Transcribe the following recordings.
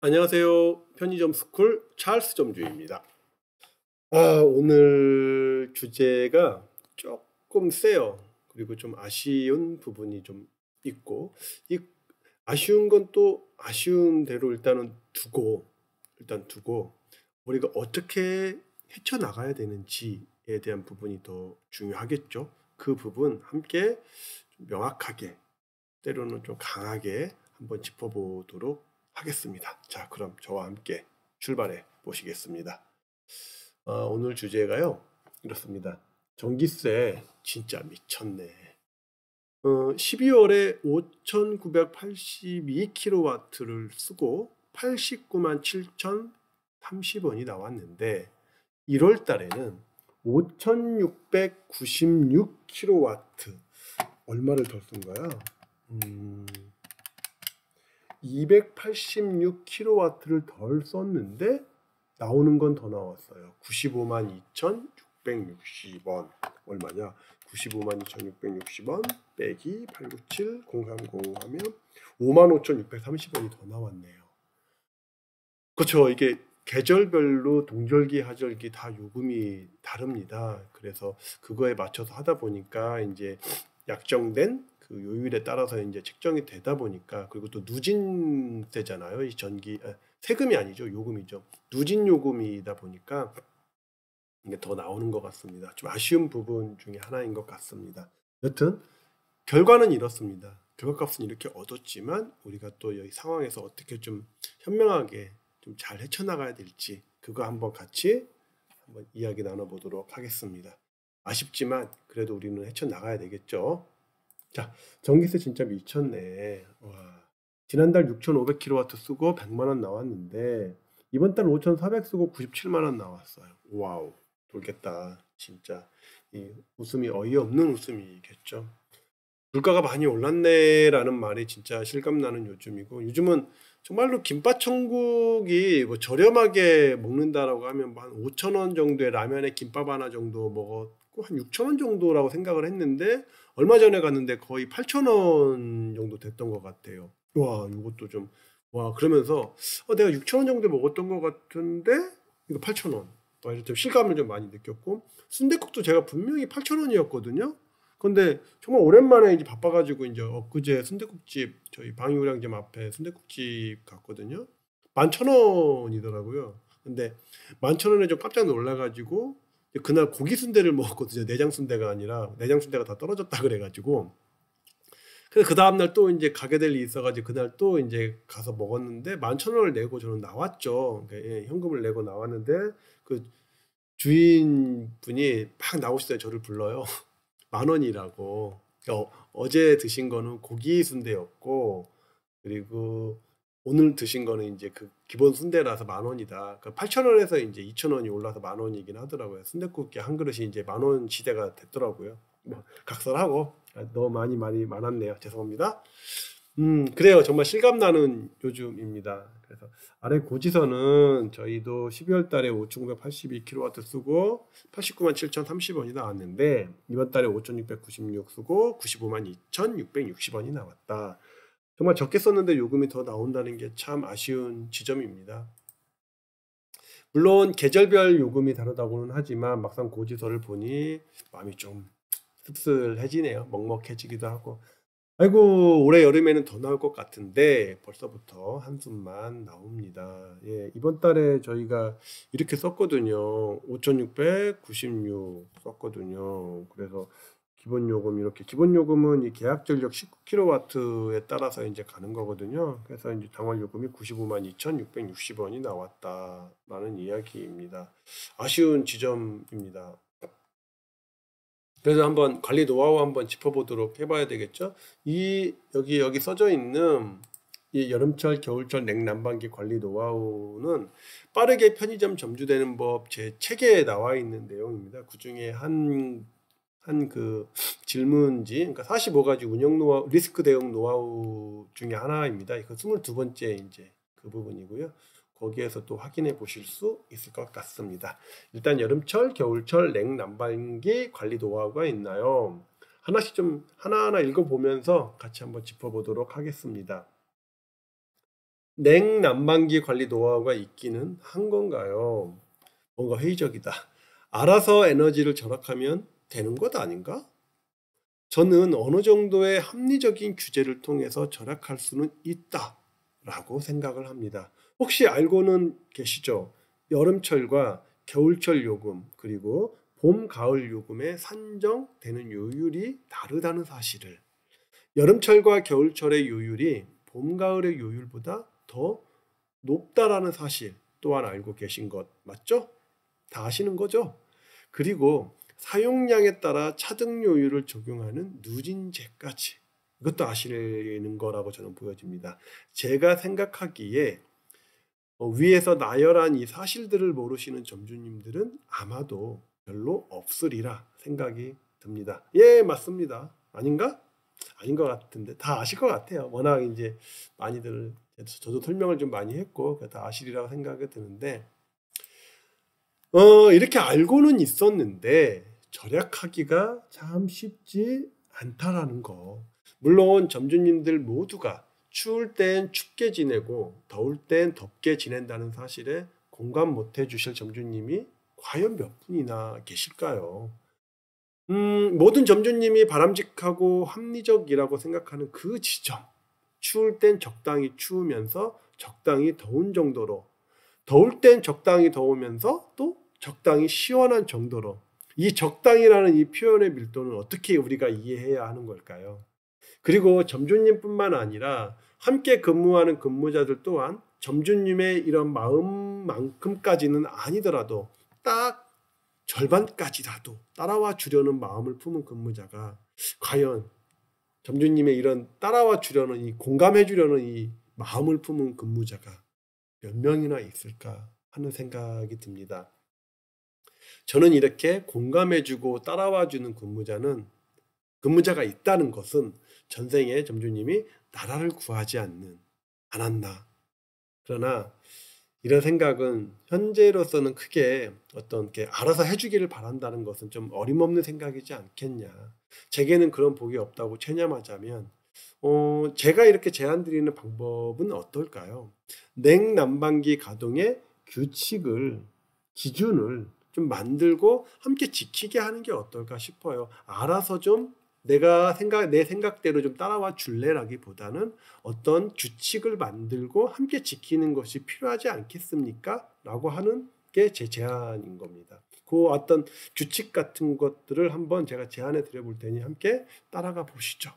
안녕하세요. 편의점 스쿨 찰스 점주입니다. 오늘 주제가 조금 세요. 그리고 좀 아쉬운 부분이 좀 있고, 이 아쉬운 건 또 아쉬운 대로 일단 두고, 우리가 어떻게 헤쳐나가야 되는지에 대한 부분이 더 중요하겠죠. 그 부분 함께 좀 명확하게, 때로는 좀 강하게 한번 짚어보도록 하겠습니다. 자, 그럼 저와 함께 출발해 보시겠습니다. 오늘 주제가요, 이렇습니다. 전기세 진짜 미쳤네. 12월에 5,982kW를 쓰고 89만 7,030원이 나왔는데 1월 달에는 5,696kW, 얼마를 더 쓴 거야? 286kW를 덜 썼는데 나오는 건 더 나왔어요. 95만 2,660원. 얼마냐? 95만 2,660원 빼기 897 030 하면 55,630원이 더 나왔네요. 그렇죠. 이게 계절별로 동절기, 하절기 다 요금이 다릅니다. 그래서 그거에 맞춰서 하다 보니까 이제 약정된 그 요율에 따라서 이제 책정이 되다 보니까, 그리고 또 누진세잖아요. 이 세금이 아니죠. 요금이죠. 누진 요금이다 보니까 이게 더 나오는 것 같습니다. 좀 아쉬운 부분 중에 하나인 것 같습니다. 여튼 결과는 이렇습니다. 결과값은 이렇게 얻었지만 우리가 또 여기 상황에서 어떻게 좀 현명하게 좀 잘 헤쳐나가야 될지, 그거 한번 같이 한번 이야기 나눠보도록 하겠습니다. 아쉽지만 그래도 우리는 헤쳐나가야 되겠죠. 자, 전기세 진짜 미쳤네. 와, 지난달 6,500kW 쓰고 100만원 나왔는데 이번 달 5,400 쓰고 97만원 나왔어요. 와우, 돌겠다. 진짜 이 웃음이 어이없는 웃음이겠죠. 물가가 많이 올랐네라는 말이 진짜 실감나는 요즘이고, 요즘은 정말로 김밥 천국이 뭐 저렴하게 먹는다라고 하면 뭐한 5,000원 정도의 라면에 김밥 하나 정도 먹었고 한 6,000원 정도라고 생각을 했는데, 얼마 전에 갔는데 거의 8,000원 정도 됐던 것 같아요. 와, 이것도 좀, 와, 그러면서 내가 6,000원 정도 먹었던 것 같은데 이거 8,000원. 이렇게 좀 실감을 좀 많이 느꼈고, 순댓국도 제가 분명히 8,000원이었거든요. 근데 정말 오랜만에 이제 바빠가지고 이제 엊그제 순댓국집, 저희 방위우량점 앞에 순댓국집 갔거든요. 11,000원이더라고요. 근데 11,000원에 좀 깜짝 놀라가지고 그날 고기 순대를 먹었거든요. 내장 순대가 아니라, 내장 순대가 다 떨어졌다 그래가지고. 그래서 그 다음날 또 이제 가게 될 일이 있어가지고 그날 또 이제 가서 먹었는데 11,000원을 내고 저는 나왔죠. 그러니까 현금을 내고 나왔는데 그 주인분이 막 나오시더니 저를 불러요. 10,000원이라고. 어제 드신 거는 고기 순대였고, 그리고 오늘 드신 거는 이제 그 기본 순대라서 10,000원이다. 그 8,000원에서 이제 2,000원이 올라서 10,000원이긴 하더라고요. 순댓국이 한 그릇이 이제 10,000원 시대가 됐더라고요. 뭐 각설하고 너무 많이 많았네요. 죄송합니다. 그래요. 정말 실감나는 요즘입니다. 그래서 아래 고지서는 저희도 12월 달에 5,982kW 쓰고 89만 7,030원이 나왔는데 이번 달에 5,696 쓰고 95만 2,660원이 나왔다. 정말 적게 썼는데 요금이 더 나온다는 게 참 아쉬운 지점입니다. 물론 계절별 요금이 다르다고는 하지만 막상 고지서를 보니 마음이 좀 씁쓸해지네요. 먹먹해지기도 하고. 아이고, 올해 여름에는 더 나올 것 같은데 벌써부터 한숨만 나옵니다. 예, 이번 달에 저희가 이렇게 썼거든요. 5,696 썼거든요. 그래서 기본 요금, 이렇게 기본 요금은 이 계약 전력 19kW에 따라서 이제 가는 거거든요. 그래서 이제 당월 요금이 95만 2,660원이 나왔다라는 이야기입니다. 아쉬운 지점입니다. 그래서 한번 관리 노하우 한번 짚어보도록 해봐야 되겠죠. 여기 써져 있는 이 여름철, 겨울철 냉난방기 관리 노하우는 빠르게 편의점 점주되는 법 제 책에 나와 있는 내용입니다. 그 중에 한 그 질문지, 그러니까 45가지 운영 노하우, 리스크 대응 노하우 중에 하나입니다. 이거 22번째 이제 그 부분이고요. 거기에서 또 확인해 보실 수 있을 것 같습니다. 일단 여름철, 겨울철 냉난방기 관리 노하우가 있나요? 하나씩 좀 하나하나 읽어보면서 같이 한번 짚어보도록 하겠습니다. 냉난방기 관리 노하우가 있기는 한 건가요? 뭔가 회의적이다. 알아서 에너지를 절약하면 되는 것 아닌가? 저는 어느 정도의 합리적인 규제를 통해서 절약할 수는 있다라고 생각을 합니다. 혹시 알고는 계시죠? 여름철과 겨울철 요금, 그리고 봄, 가을 요금의 산정되는 요율이 다르다는 사실을. 여름철과 겨울철의 요율이 봄, 가을의 요율보다 더 높다라는 사실 또한 알고 계신 것 맞죠? 다 아시는 거죠? 그리고 사용량에 따라 차등요율을 적용하는 누진제까지, 이것도 아시는 거라고 저는 보여집니다. 제가 생각하기에 위에서 나열한 이 사실들을 모르시는 점주님들은 아마도 별로 없으리라 생각이 듭니다. 예, 맞습니다. 아닌가? 아닌 것 같은데 다 아실 것 같아요. 워낙 이제 많이들, 저도 설명을 좀 많이 했고 다 아시리라고 생각이 드는데, 이렇게 알고는 있었는데 절약하기가 참 쉽지 않다라는 거. 물론 점주님들 모두가 추울 땐 춥게 지내고 더울 땐 덥게 지낸다는 사실에 공감 못 해주실 점주님이 과연 몇 분이나 계실까요? 모든 점주님이 바람직하고 합리적이라고 생각하는 그 지점. 추울 땐 적당히 추우면서 적당히 더운 정도로, 더울 땐 적당히 더우면서 또 적당히 시원한 정도로, 이 적당이라는 이 표현의 밀도는 어떻게 우리가 이해해야 하는 걸까요? 그리고 점주님뿐만 아니라 함께 근무하는 근무자들 또한 점주님의 이런 마음만큼까지는 아니더라도 딱 절반까지라도 따라와 주려는 마음을 품은 근무자가 과연 점주님의 이런 따라와 주려는, 이 공감해 주려는 이 마음을 품은 근무자가 몇 명이나 있을까 하는 생각이 듭니다. 저는 이렇게 공감해주고 따라와주는 근무자가 있다는 것은 전생에 점주님이 나라를 구하지 않았나. 그러나 이런 생각은 현재로서는 크게 어떤 게 알아서 해주기를 바란다는 것은 좀 어림없는 생각이지 않겠냐. 제게는 그런 복이 없다고 체념하자면, 제가 이렇게 제안 드리는 방법은 어떨까요? 냉난방기 가동의 규칙을, 기준을 좀 만들고 함께 지키게 하는 게 어떨까 싶어요. 알아서 좀 내 생각대로 좀 따라와 줄래라기보다는 어떤 규칙을 만들고 함께 지키는 것이 필요하지 않겠습니까? 라고 하는 게 제 제안인 겁니다. 그 어떤 규칙 같은 것들을 한번 제가 제안해 드려 볼 테니 함께 따라가 보시죠.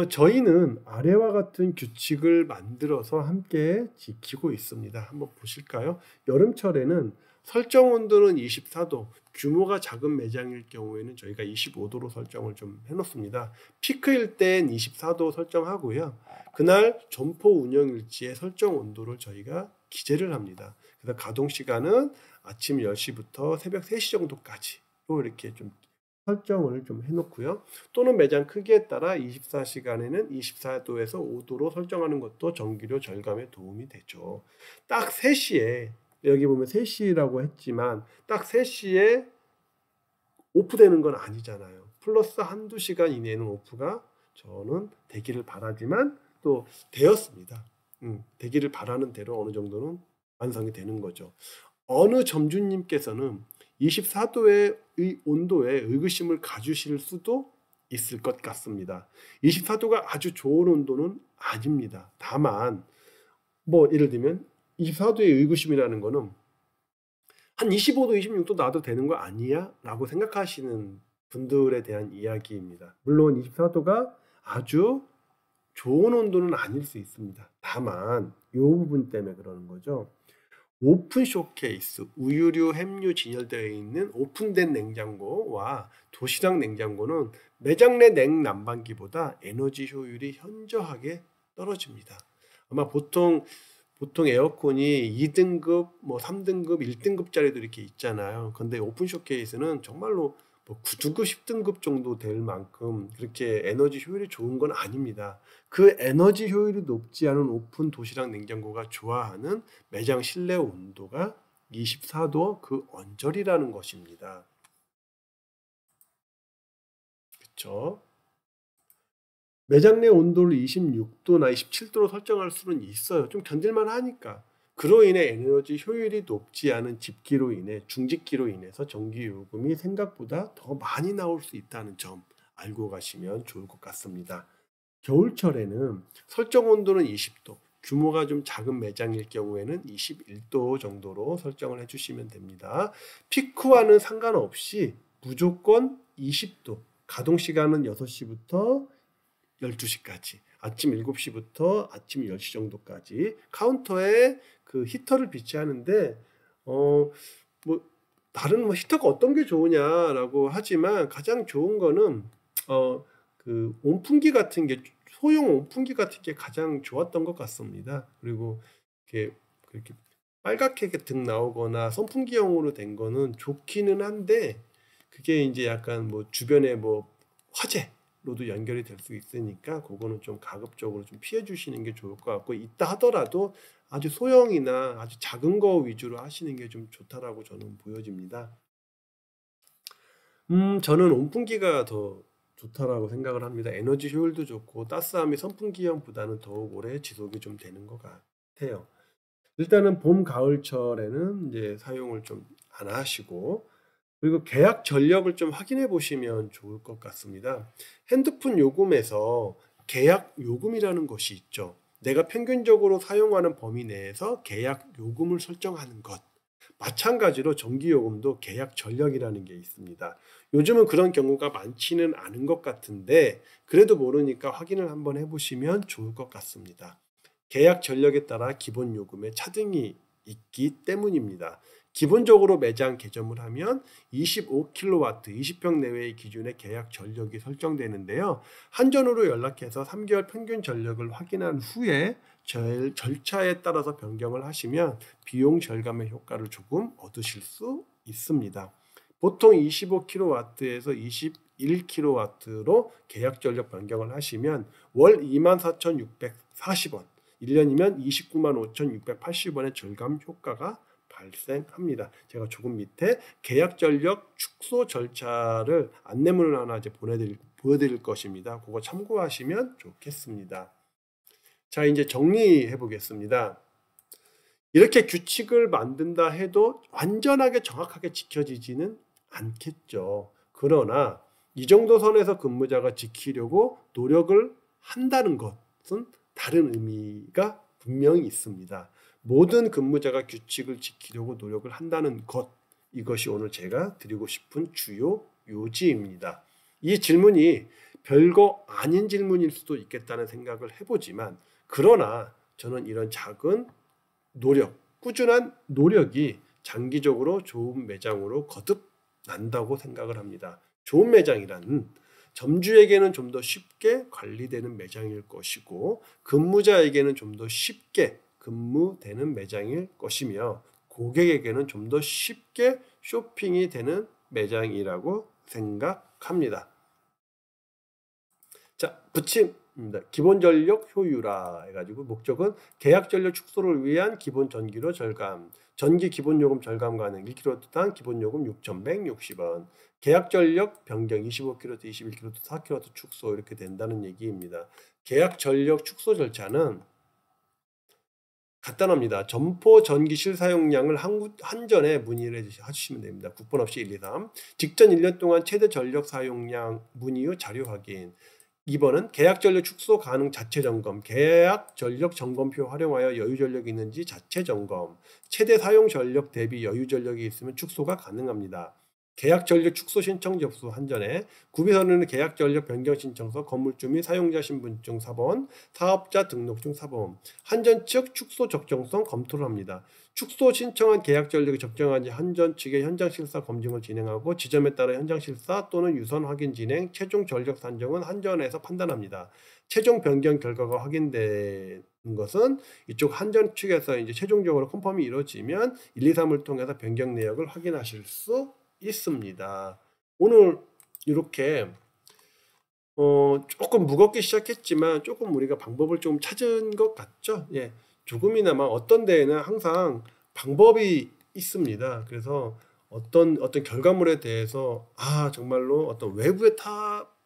저희는 아래와 같은 규칙을 만들어서 함께 지키고 있습니다. 한번 보실까요? 여름철에는 설정 온도는 24도, 규모가 작은 매장일 경우에는 저희가 25도로 설정을 좀 해놓습니다. 피크일 땐 24도 설정하고요. 그날 점포 운영일지의 설정 온도를 저희가 기재를 합니다. 그래서 가동 시간은 아침 10시부터 새벽 3시 정도까지 이렇게 좀 설정을 좀 해놓고요. 또는 매장 크기에 따라 24시간에는 24도에서 5도로 설정하는 것도 전기료 절감에 도움이 되죠. 딱 3시에, 여기 보면 3시라고 했지만 딱 3시에 오프되는 건 아니잖아요. 플러스 한두 시간 이내에는 오프가 저는 되기를 바라지만 또 되었습니다. 되기를 바라는 대로 어느 정도는 완성이 되는 거죠. 어느 점주님께서는 24도의 온도에 의구심을 가지실 수도 있을 것 같습니다. 24도가 아주 좋은 온도는 아닙니다. 다만 뭐 예를 들면 24도의 의구심이라는 거는 한 25도, 26도 놔도 되는 거 아니야? 라고 생각하시는 분들에 대한 이야기입니다. 물론 24도가 아주 좋은 온도는 아닐 수 있습니다. 다만 이 부분 때문에 그러는 거죠. 오픈 쇼케이스, 우유류, 햄류 진열되어 있는 오픈된 냉장고와 도시락 냉장고는 매장 내 냉난방기보다 에너지 효율이 현저하게 떨어집니다. 아마 보통 에어컨이 2등급, 뭐 3등급, 1등급짜리도 이렇게 있잖아요. 근데 오픈 쇼케이스는 정말로 뭐 9등급, 10등급 정도 될 만큼 그렇게 에너지 효율이 좋은 건 아닙니다. 그 에너지 효율이 높지 않은 오픈 도시락 냉장고가 좋아하는 매장 실내 온도가 24도 그 언저리라는 것입니다. 그렇죠? 매장 내 온도를 26도나 27도로 설정할 수는 있어요. 좀 견딜만 하니까. 그로 인해 에너지 효율이 높지 않은 집기로 인해 중집기로 인해서 전기 요금이 생각보다 더 많이 나올 수 있다는 점 알고 가시면 좋을 것 같습니다. 겨울철에는 설정 온도는 20도, 규모가 좀 작은 매장일 경우에는 21도 정도로 설정을 해주시면 됩니다. 피크와는 상관없이 무조건 20도, 가동 시간은 6시부터 12시까지, 아침 7시부터 아침 10시 정도까지 카운터에 그 히터를 비치하는데 뭐 다른 뭐 히터가 어떤 게 좋으냐라고 하지만 가장 좋은 거는 그 온풍기 같은 게, 소형 온풍기 같은 게 가장 좋았던 것 같습니다. 그리고 이렇게 그렇게 빨갛게 등 나오거나 선풍기형으로 된 거는 좋기는 한데 그게 이제 약간 뭐 주변에 뭐 화재로도 연결이 될 수 있으니까 그거는 좀 가급적으로 좀 피해 주시는 게 좋을 것 같고, 있다 하더라도 아주 소형이나 아주 작은 거 위주로 하시는 게 좀 좋다라고 저는 보여집니다. 저는 온풍기가 더 좋다라고 생각을 합니다. 에너지 효율도 좋고 따스함이 선풍기형보다는 더욱 오래 지속이 좀 되는 것 같아요. 일단은 봄, 가을철에는 이제 사용을 좀 안 하시고, 그리고 계약 전력을 좀 확인해 보시면 좋을 것 같습니다. 핸드폰 요금에서 계약 요금이라는 것이 있죠. 내가 평균적으로 사용하는 범위 내에서 계약 요금을 설정하는 것. 마찬가지로 전기요금도 계약 전력이라는 게 있습니다. 요즘은 그런 경우가 많지는 않은 것 같은데 그래도 모르니까 확인을 한번 해보시면 좋을 것 같습니다. 계약 전력에 따라 기본 요금에 차등이 있기 때문입니다. 기본적으로 매장 개점을 하면 25kW, 20평 내외의 기준의 계약 전력이 설정되는데요. 한전으로 연락해서 3개월 평균 전력을 확인한 후에 절차에 따라서 변경을 하시면 비용 절감의 효과를 조금 얻으실 수 있습니다. 보통 25kW에서 21kW로 계약 전력 변경을 하시면 월 24,640원, 1년이면 295,680원의 절감 효과가 발생합니다. 제가 조금 밑에 계약 전력 축소 절차를 안내문을 하나 이제 보여드릴 것입니다. 그거 참고하시면 좋겠습니다. 자, 이제 정리해 보겠습니다. 이렇게 규칙을 만든다 해도 완전하게 정확하게 지켜지지는 않겠죠. 그러나 이 정도 선에서 근무자가 지키려고 노력을 한다는 것은 다른 의미가 분명히 있습니다. 모든 근무자가 규칙을 지키려고 노력을 한다는 것, 이것이 오늘 제가 드리고 싶은 주요 요지입니다. 이 질문이 별거 아닌 질문일 수도 있겠다는 생각을 해보지만, 그러나 저는 이런 작은 노력, 꾸준한 노력이 장기적으로 좋은 매장으로 거듭난다고 생각을 합니다. 좋은 매장이란 점주에게는 좀 더 쉽게 관리되는 매장일 것이고 근무자에게는 좀 더 쉽게 근무되는 매장일 것이며 고객에게는 좀 더 쉽게 쇼핑이 되는 매장이라고 생각합니다. 자, 붙임입니다. 기본 전력 효율화 해가지고 목적은 계약 전력 축소를 위한 기본 전기료 절감, 전기 기본 요금 절감 가능 1kW당 기본 요금 6,160원, 계약 전력 변경 25kW, 21kW, 4kW 축소 이렇게 된다는 얘기입니다. 계약 전력 축소 절차는 간단합니다. 점포 전기 실사용량을 한전에 문의를 해주시면 됩니다. 국번 없이 1, 2, 3. 직전 1년 동안 최대 전력 사용량 문의 후 자료 확인. 2번은 계약 전력 축소 가능 자체 점검, 계약 전력 점검표 활용하여 여유 전력이 있는지 자체 점검, 최대 사용 전력 대비 여유 전력이 있으면 축소가 가능합니다. 계약 전력 축소 신청 접수 한전에 구비서류는 계약 전력 변경 신청서, 건물주 및 사용자 신분증 4번, 사업자 등록증 4번. 한전 측 축소 적정성 검토를 합니다. 축소 신청한 계약 전력이 적정한지 한전 측의 현장 실사 검증을 진행하고 지점에 따라 현장 실사 또는 유선 확인 진행, 최종 전력 산정은 한전에서 판단합니다. 최종 변경 결과가 확인된 것은 이쪽 한전 측에서 이제 최종적으로 컨펌이 이루어지면 1, 2, 3을 통해서 변경 내역을 확인하실 수 있습니다. 오늘 이렇게 조금 무겁게 시작했지만 조금 우리가 방법을 좀 찾은 것 같죠? 예, 조금이나마 어떤 데에는 항상 방법이 있습니다. 그래서 어떤 결과물에 대해서 정말로 어떤 외부의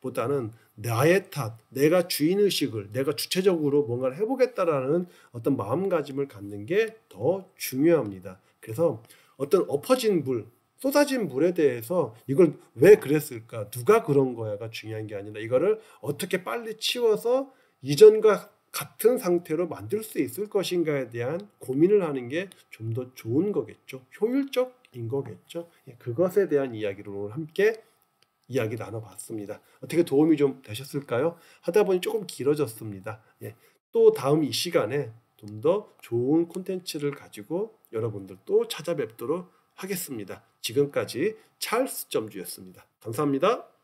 보다는 나의 탓, 내가 주인의식을, 내가 주체적으로 뭔가를 해보겠다라는 어떤 마음가짐을 갖는 게 더 중요합니다. 그래서 어떤 엎어진 물, 쏟아진 물에 대해서 이걸 왜 그랬을까, 누가 그런 거야가 중요한 게 아니라 이거를 어떻게 빨리 치워서 이전과 같은 상태로 만들 수 있을 것인가에 대한 고민을 하는 게 좀 더 좋은 거겠죠. 효율적인 거겠죠. 그것에 대한 이야기를 오늘 함께 이야기 나눠봤습니다. 어떻게 도움이 좀 되셨을까요? 하다 보니 조금 길어졌습니다. 또 다음 이 시간에 좀 더 좋은 콘텐츠를 가지고 여러분들 또 찾아뵙도록 하겠습니다. 지금까지 찰스 점주였습니다. 감사합니다.